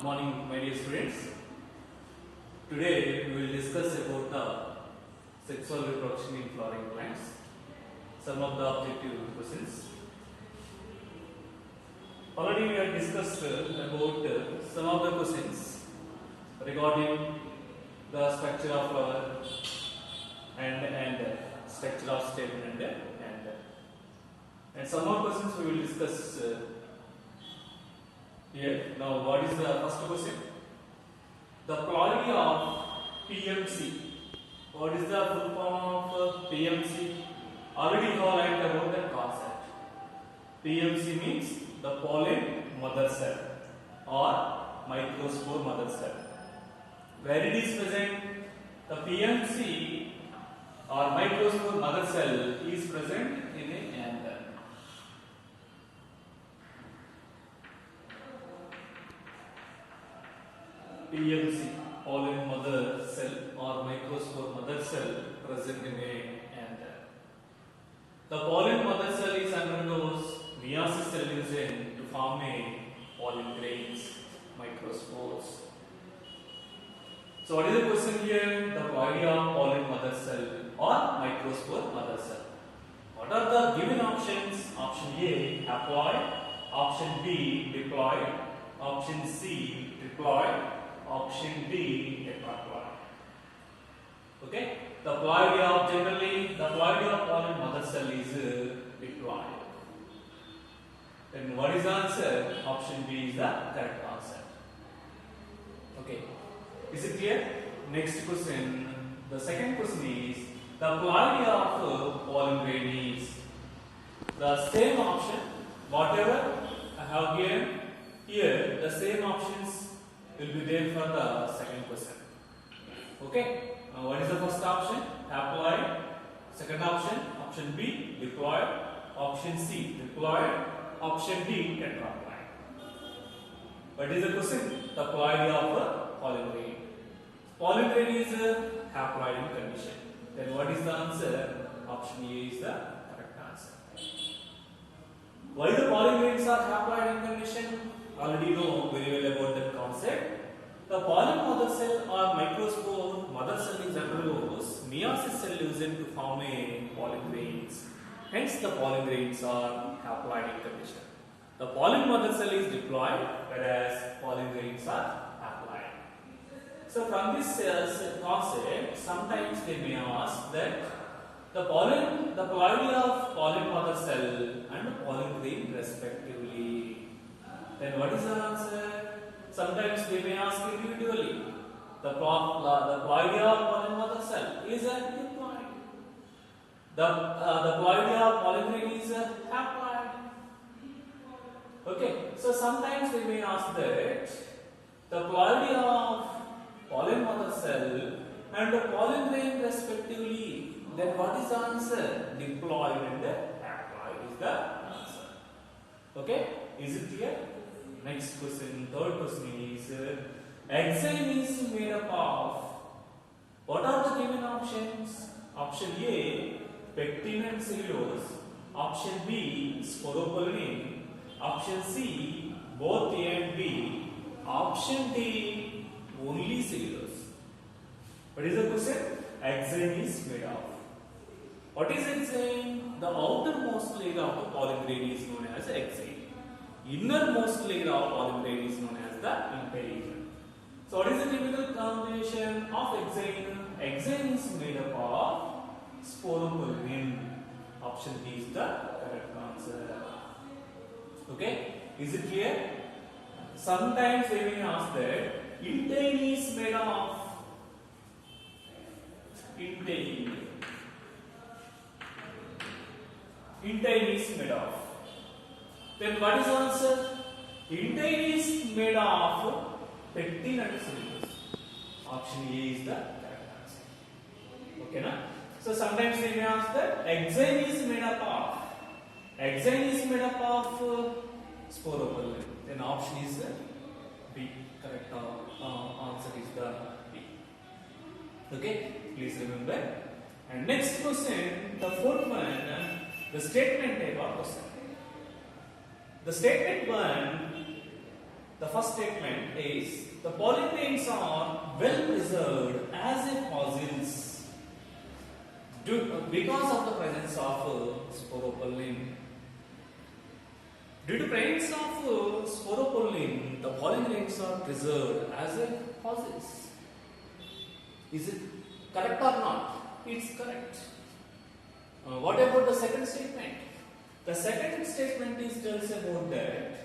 Morning, my dear students. Today we will discuss about the sexual reproduction in flowering plants. Some of the objective questions. Already we have discussed about some of the questions regarding the structure of flower and structure of stem and some more questions we will discuss here. Now, what is the first question? The quality of PMC. What is the full form of PMC? Already you have learned about that concept. PMC means the pollen mother cell or microspore mother cell. Where it is present, the PMC or microspore mother cell is present in a anther. PMC, pollen mother cell or microspore mother cell present in a anther. The pollen mother cell is undergoes meiosis cell division to form a pollen grains, microspores. So what is the question here? The quality of pollen mother cell or microspore mother cell. What are the given options? Option A, haploid. Option B, diploid. Option C, triploid. Option D, tetraploid. Okay? The ploidy of generally the ploidy of pollen mother cell is diploid. Then what is the answer? Option B is the correct answer. Okay. Is it clear? Next question. The second question is the ploidy of pollen grain is the same option. Whatever I have given here, the same options will be there for the second question. Okay. What is the first option? Haploid. Second option, option B, diploid. Option C, triploid. Option D, tetraploid. What is the question? The ploidy of pollen grain. Pollen grain is a haploid in condition. Then what is the answer? Option A is the correct answer. Why the pollen grains are haploid in condition? Already know very well about that concept. The pollen mother cell or microspore mother cell is undergoes meiosis cell division to form a pollen grains. Hence, the pollen grains are haploid in condition. The pollen mother cell is diploid, whereas pollen grains are haploid. So, from this concept, sometimes they may ask that the ploidy of pollen mother cell and pollen grain respectively. Then what is the answer? Sometimes they may ask individually. The ploidy of pollen mother cell is a diploid. The ploidy of pollen grain is a haploid. Okay. So sometimes they may ask that the ploidy of pollen mother cell and the pollen grain respectively. Then what is the answer? Diploid and haploid is the answer. Okay. Is it clear? Next question, third question is exine is made up of. What are the given options? Option A, pectin and cellulose. Option B, sporopollenin. Option C, both A and B. Option D, only cellulose. What is the question? Exine is made of. What is exine? The outermost layer of the pollen grain is known as exine. Innermost layer of pollen grain is known as the interior. So, what is the chemical combination of exine? Exine is made up of sporopollenin. Option B is the correct answer. Okay, is it clear? Sometimes they may ask that intine is made of. Intine is made of. Then what is the answer? Intine is made of pectin and cellulose. Option A is the correct answer. Okay, na? So sometimes they may ask that exine is made up of. Exine is made up of sporopollenin. Then option is B. Correct answer is the B. Okay, please remember. And next question, the fourth one, the statement type of question. The statement 1, The first statement is the polygrains are well preserved as a fossils because of the presence of sporopollen. Due to presence of sporopollen, the polygrains are preserved as a fossils. Is it correct or not? It's correct. What about the second statement? The second statement tells about that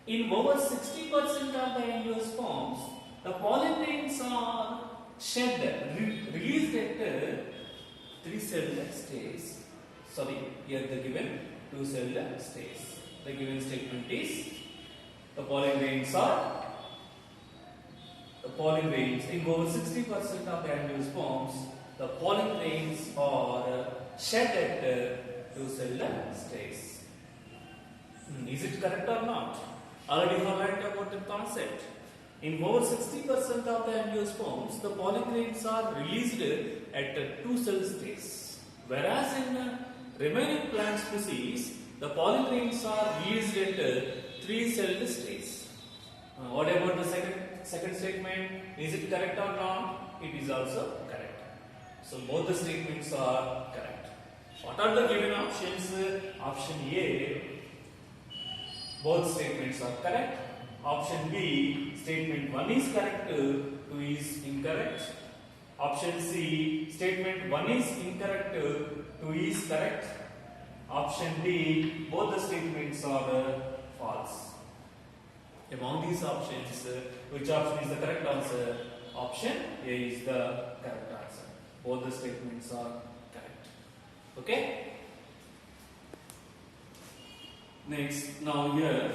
in over 60% of the angiosperms, the polygrains are released at 3-celled stage. Sorry, here the given 2-celled stage. The given statement is the polygrains in over 60% of the angiosperms, the polygrains are shed at 2-celled stage. Is it correct or not? Already highlighted about the concept. In over 60% of the angiosperms, the polygrains are released at a 2-cell stage. Whereas in remaining plant species, the polygrains are released at a 3-cell stage. What about the second statement? Is it correct or not? It is also correct. So both the statements are correct. What are the given options? Option A, both statements are correct. Option B, statement 1 is correct, 2 is incorrect. Option C, statement 1 is incorrect, 2 is correct. Option D, both the statements are false. Among these options, which option is the correct answer? Option A is the correct answer. Both the statements are correct. Okay? Next, now here,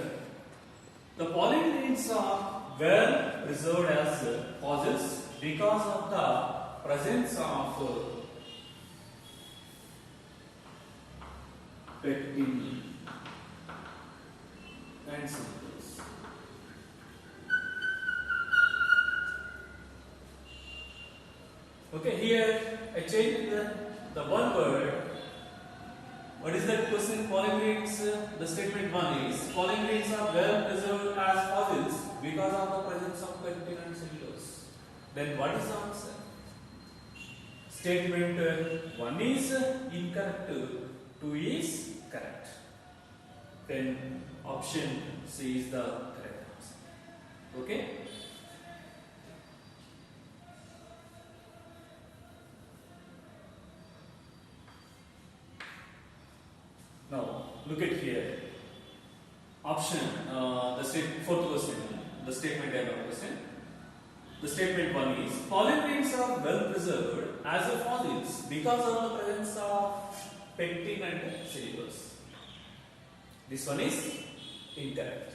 the polygrains are well preserved as fossils because of the presence of pectin and cellulose. Okay, here I changed the one word. What is that question? Polygrains, the statement 1 is polygrains are well preserved as fossils because of the presence of pectin and cellulose. Then what is the answer? Statement 1 is incorrect, 2 is correct. Then option C is the correct answer. Okay? Now, look at here. Option, fourth question, the statement diagram question. The statement 1 is polygrains are well preserved as a fossils because of the presence of pectin and cellulose. This one is incorrect.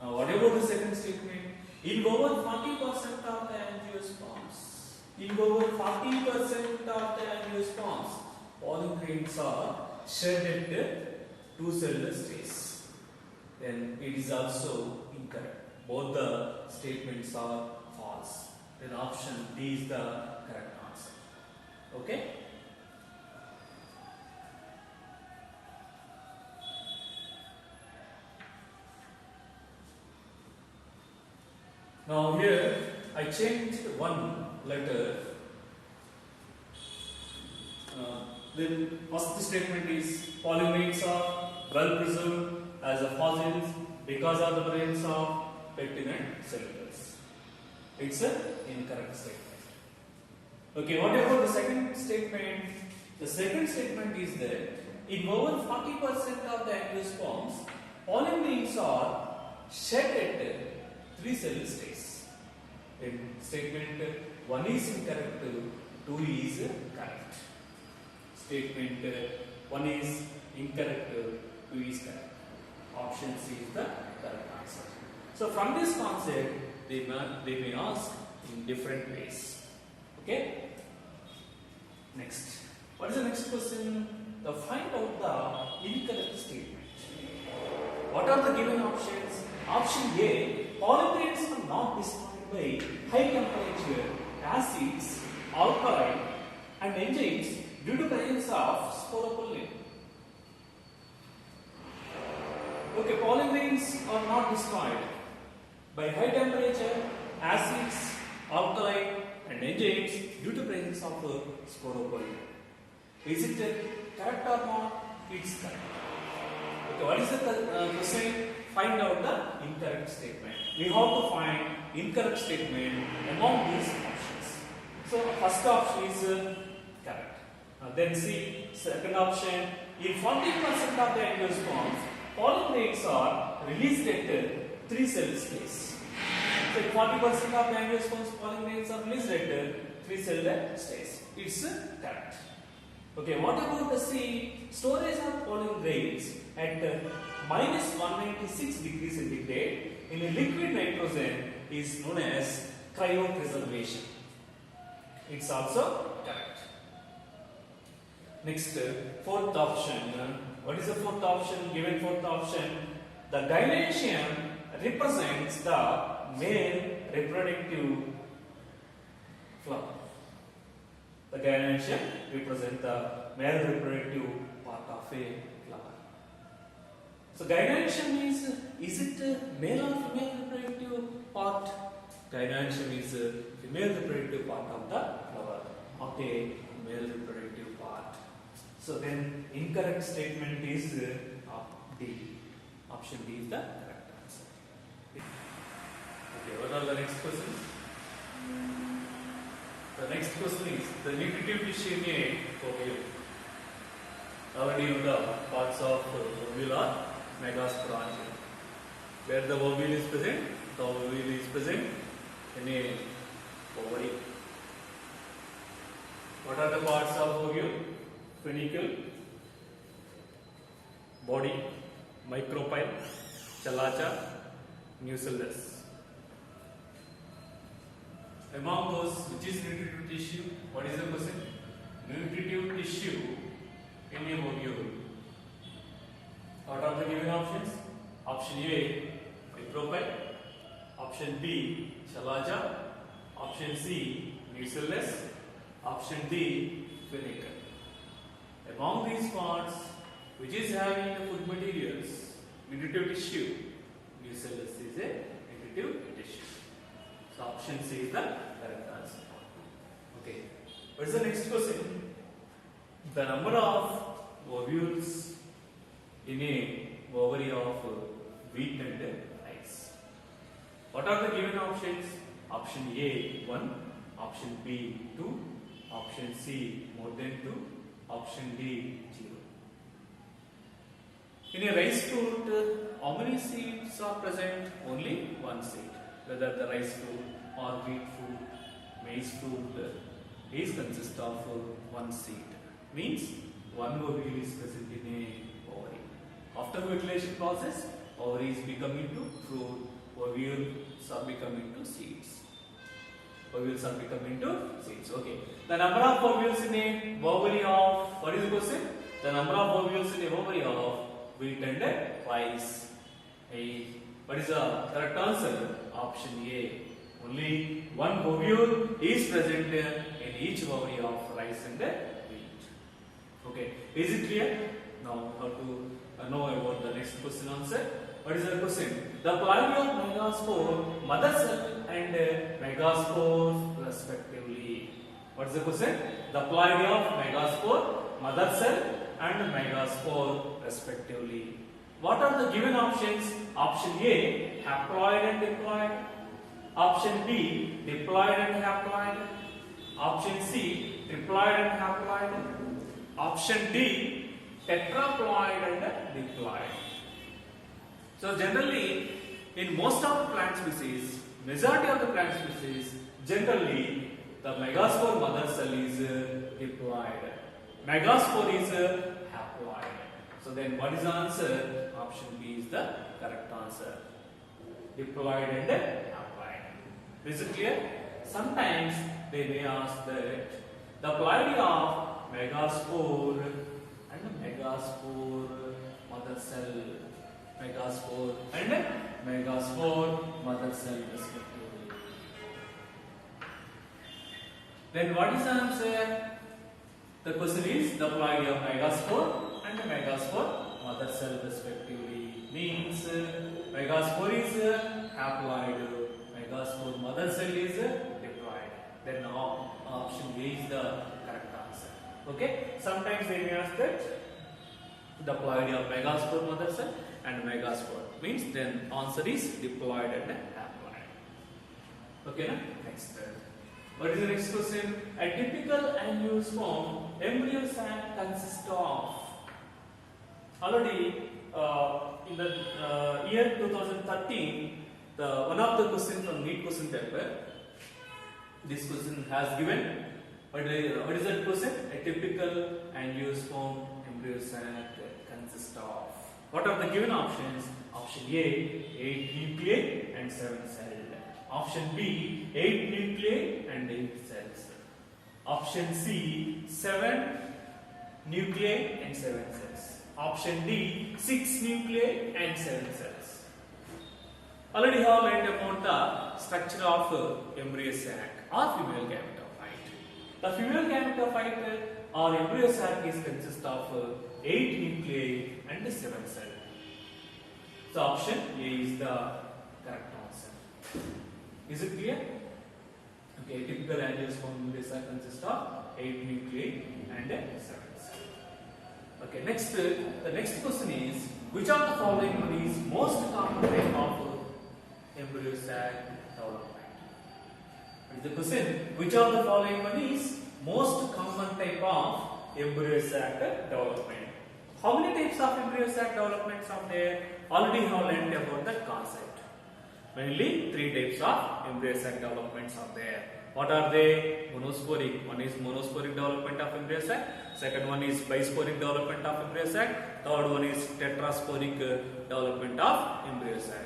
Now, what about the second statement? In over 40% of the angiosperms, polygrains are shed at 2-cell stage. Then it is also incorrect. Both the statements are false. Then option D is the correct answer. Okay? Now here I changed one letter. Then first statement is polygrains are well preserved as a fossils because of the presence of pectin and cellulose. It's an incorrect statement. Okay, what about the second statement? The second statement is that in over 40% of the angiosperms, polygrains are shed at 3-cell stage. Then statement 1 is incorrect, 2 is correct. Statement 1 is incorrect, 2 is correct. Option C is the correct answer. So from this concept, they may ask in different ways. Okay? Next. What is the next question? To find out the incorrect statement. What are the given options? Option A, polygrains are not destroyed by high temperature, acids, alkali and enzymes due to presence of sporopollen. Okay, polygrains are not destroyed by high temperature, acids, alkali and enzymes due to presence of sporopollen. Is it correct or not? It's correct. Okay, what is the question? Find out the incorrect statement. We have to find incorrect statement among these options. So first option is correct. Then see second option. In 40% of the angiosperms, pollen grains are released at 3-cell stage. So 40% of the angiosperms pollen grains are released at 3-cell stage. It's correct. Okay, what about the C? Storage of pollen grains at minus 196 degrees centigrade in a liquid nitrogen is known as cryopreservation. It's also correct. Next, fourth option. What is the fourth option? Given fourth option, the gynoecium represents the male reproductive flower. The gynoecium represents the male reproductive part of a flower. So gynoecium is it male or female reproductive part? Gynoecium is female reproductive part of the flower, of a male reproductive part. So then incorrect statement is D. Option D is the correct answer. Okay, what are the next questions? The next question is the nutritive tissue in a ovule. Already you know the parts of ovule are megasporangium. Where the ovule is present? The ovule is present in a ovary. What are the parts of ovule? Funicle, body, micropyle, chalaza, nucellus. Among those, which is nutritive tissue? What is the question? Nutritive tissue in a ovule. What are the given options? Option A, micropyle. Option B, chalaza. Option C, nucellus. Option D, funicle. Among these parts, which is having the food materials, nutritive tissue, nucellus is a nutritive tissue. So option C is the correct answer. Okay. What is the next question? The number of ovules in a ovary of wheat and rice. What are the given options? Option A 1, option B 2, option C more than 2. Option D 0. In a rice fruit, how many seeds are present? Only one seed. Whether the rice fruit or wheat fruit, maize fruit is consist of one seed. Means one ovule is present in a ovary. After fertilization process, ovaries become into fruit, ovules are become into seeds. Ovules are become into seeds. Okay. The number of ovules in a ovary of, what is the question? The number of ovules in a ovary of wheat and rice. What is the correct answer? Option A. Only one ovule is present in each ovary of rice and wheat. Okay. Is it clear? Now we have to know about the next question answer. What is the question? The ploidy of megaspore, mother cell and megaspore respectively. What is the question? The ploidy of megaspore, mother cell and megaspore respectively. What are the given options? Option A, haploid and diploid. Option B, diploid and haploid. Option C, triploid and haploid. Option D, tetraploid and diploid. So generally, in most of the plant species, majority of the plant species, generally the megaspore mother cell is diploid. Megaspore is haploid. So then what is the answer? Option B is the correct answer. Diploid and haploid. Is it clear? Sometimes they may ask that the ploidy of megaspore and megaspore mother cell. Megaspore and megaspore mother cell respectively. Then what is the answer? The question is the ploidy of megaspore and megaspore mother cell respectively. Means megaspore is haploid, megaspore mother cell is diploid. Then option A is the correct answer. Okay. Sometimes they may ask that the ploidy of megaspore mother cell and megaspore means then answer is diploid and haploid. Okay, na? Next. What is the next question? A typical angiosperm embryo sac consists of. Already in the year 2013, one of the questions from NEET question paper, this question has given. What is that question? A typical angiosperm embryo sac consists of. What are the given options? Option A, 8 nuclei and 7 cells. Option B, 8 nuclei and 8 cells. Option C, 7 nuclei and 7 cells. Option D, 6 nuclei and 7 cells. Already have learned about the structure of embryo sac or female gametophyte. The female gametophyte or embryo sac is consist of 8 nuclei and 7 cells. So option A is the correct answer. Is it clear? Okay, typical angiosperm embryo sac consists of 8 nuclei and 7 cells. Okay, next, the next question is, which of the following one is most common type of embryo sac development? What is the question? Which of the following one is most common type of embryo sac development? How many types of embryo sac developments are there? Already have learned about that concept. Mainly 3 types of embryo sac developments are there. What are they? Monosporic. One is monosporic development of embryo sac. Second one is bisporic development of embryo sac. Third one is tetrasporic development of embryo sac.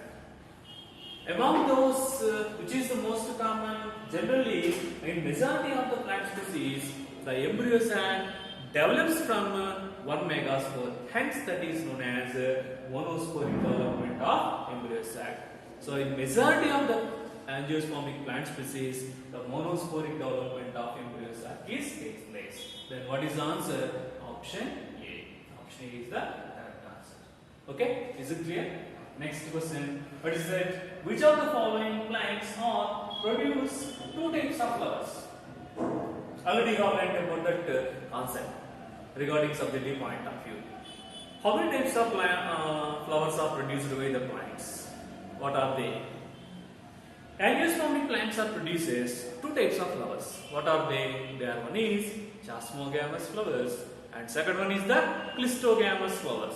Among those, which is the most common? Generally, in majority of the plant species, the embryo sac develops from one megaspore. Hence, that is known as monosporic development of embryo sac. So, in majority of the angiospermic plant species, the monosporic development of embryo sac takes place. Then, what is the answer? Option A. Option A is the correct answer. Okay, is it clear? Next question. What is that? Which of the following plants are produce 2 types of flowers? Already have learned about that concept regarding subjective point of view. How many types of flowers are produced by the plants? What are they? Angiospermic plants are produces 2 types of flowers. What are they? There one is chasmogamous flowers and second one is the clistogamous flowers.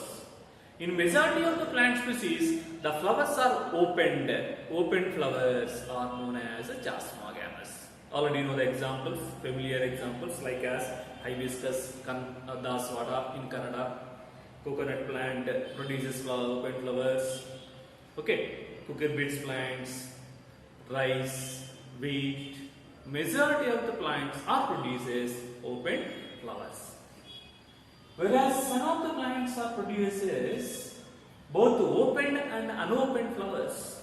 In majority of the plant species, the flowers are opened. Open flowers are known as chasmogamous. Already know the examples, familiar examples like as hibiscus daswada in Canada. Coconut plant produces open flowers. Okay, cucurbits plants, rice, wheat. Majority of the plants are produces open flowers. Whereas some of the plants are produces both open and unopened flowers.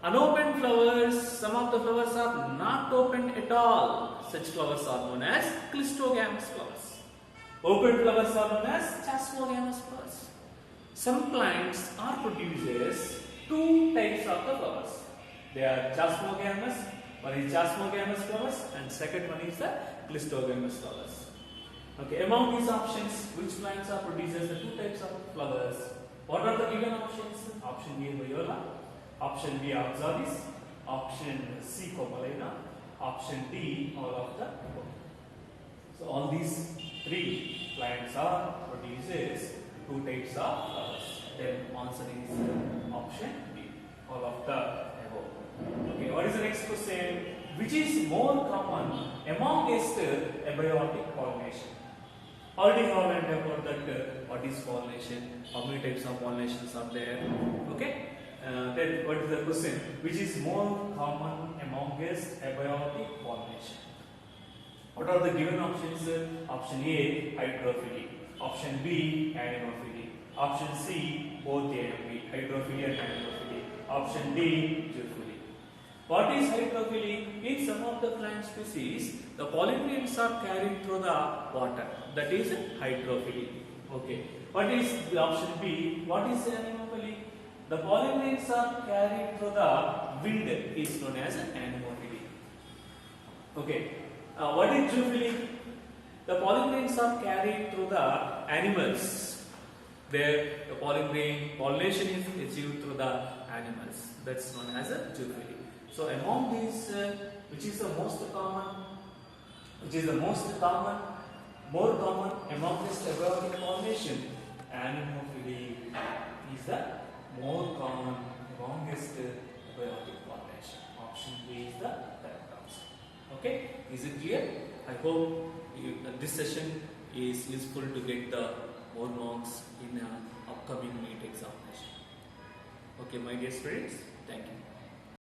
Unopened flowers, some of the flowers are not open at all. Such flowers are known as clistogamous flowers. Open flowers are known as chasmogamous flowers. Some plants are produces 2 types of the flowers. They are chasmogamous. One is chasmogamous flowers and second one is the clistogamous flowers. Okay, among these options, which plants are produces the 2 types of flowers? What are the given options? Option A, viola. Option B, oxalis. Option C, comalina. Option D, all of the above. So all these 3 plants are produces 2 types of flowers. Then answer is option B, all of the above. Okay, what is the next question? Which is more common amongst abiotic pollination? Already have learned about that what is pollination, how many types of pollinations are there. Okay, then what is the question? Which is more common amongst abiotic pollination? What are the given options? Option A, hydrophily. Option B, anemophily. Option C, both A and B, hydrophily and anemophily. Option D, geophily. What is hydrophily? In some of the plant species, the pollinators are carried through the water. That is hydrophily. Okay. What is the option B? What is anemophily? The pollen grains are carried through the wind is known as anemophily. Okay. What is zoophily? The pollen grains are carried through the animals, where the pollination is achieved through the animals. That's known as a zoophily. So among these, which is the most common, more common among this abiotic pollination, anemophily is the more common amongst abiotic pollination. Option B is the correct answer. Okay, is it clear? I hope this session is useful to get the more marks in upcoming NEET examination. Okay, my dear students, thank you.